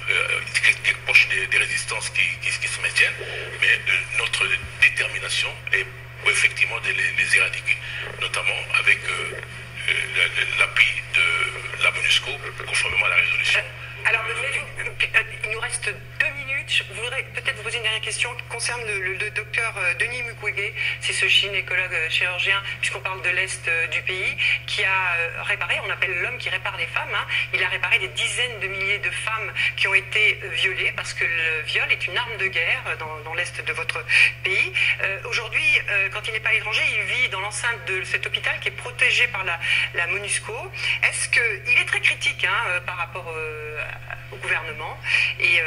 qui proches des résistances qui se maintiennent, mais notre détermination est pour effectivement de les éradiquer, notamment avec l'appui de la MONUSCO, conformément à la résolution. Alors, il nous reste 2 minutes. Je voudrais peut-être vous poser une dernière question concernant concerne le docteur Denis Mukwege, c'est ce gynécologue chirurgien, puisqu'on parle de l'Est du pays, qui a réparé, on appelle l'homme qui répare les femmes, hein. Il a réparé des dizaines de milliers de femmes qui ont été violées, parce que le viol est une arme de guerre dans l'Est de votre pays. Aujourd'hui, quand il n'est pas à l'étranger, il vit dans l'enceinte de cet hôpital qui est protégé par la MONUSCO. Est-ce qu'il est très critique par rapport au gouvernement et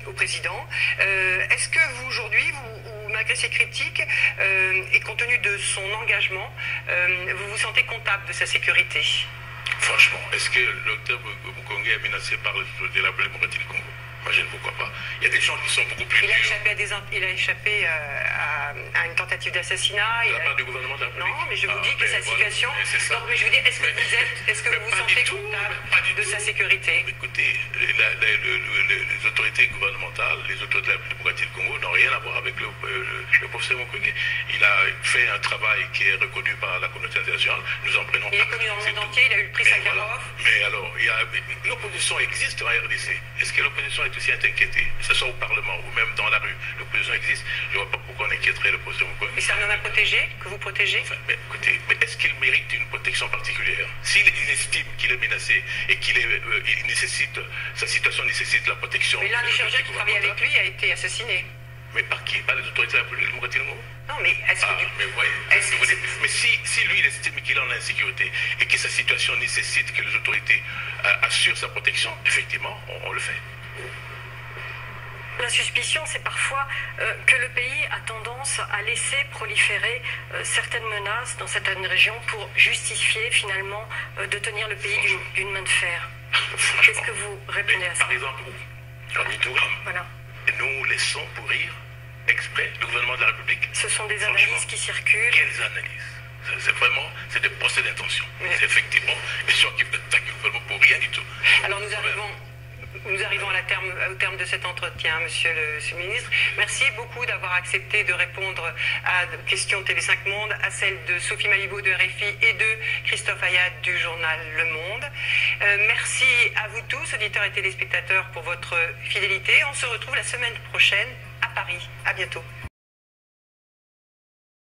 au président. Est-ce que vous, aujourd'hui, malgré ces critiques, et compte tenu de son engagement, vous vous sentez comptable de sa sécurité? Franchement, est-ce que le docteur Mukwege est menacé par de la démocratie du Congo? Moi, je ne crois pas. Il y a des gens qui sont beaucoup plus Il a échappé à une tentative d'assassinat. De la part du gouvernement de la République. Non, mais je vous dis que sa situation... Donc, mais je veux dire, est-ce que vous vous sentez comptable de sa sécurité? Écoutez, les autorités gouvernementales, les autorités de la démocratie du Congo n'ont rien à voir avec le professeur Mukwege. Il a fait un travail qui est reconnu par la communauté internationale. Nous en prenons. Il est connu dans le monde entier, il a eu le prix Sakharov. Voilà. Mais alors, l'opposition existe en RDC. Est-ce que l'opposition est aussi inquiétée, que ce soit au Parlement ou même dans la rue? L'opposition existe. Je ne vois pas pourquoi on inquiéterait le professeur Mukwege. Et c'est un homme à protéger, que vous protégez? Enfin, mais écoutez, est-ce qu'il mérite une protection particulière? S'il estime qu'il est menacé et qu'il nécessite, sa situation nécessite la protection... Mais l'un des chirurgiens qui travaillait avec lui a été assassiné. Mais par qui? Par les autorités de la démocratie du Congo? Non, mais est-ce que... mais voyez, mais si lui, il estime qu'il est en insécurité et que sa situation nécessite que les autorités assurent sa protection, effectivement, on le fait. La suspicion, c'est parfois que le pays a tendance à laisser proliférer certaines menaces dans certaines régions pour justifier finalement de tenir le pays d'une main de fer. Qu'est-ce que vous répondez à ça? Par exemple, où? En Itouram. Voilà. Nous laissons pourrir exprès le gouvernement de la République. Ce sont des analyses qui circulent. Quelles analyses? C'est des procès d'intention. Oui. C'est effectivement des gens qui attaquent le gouvernement pour rien du tout. Alors nous arrivons au terme de cet entretien, monsieur le ministre. Merci beaucoup d'avoir accepté de répondre à des questions TV5 Monde, à celles de Sophie Malibaud de RFI et de Christophe Ayad du journal Le Monde. Merci à vous tous, auditeurs et téléspectateurs, pour votre fidélité. On se retrouve la semaine prochaine à Paris. À bientôt.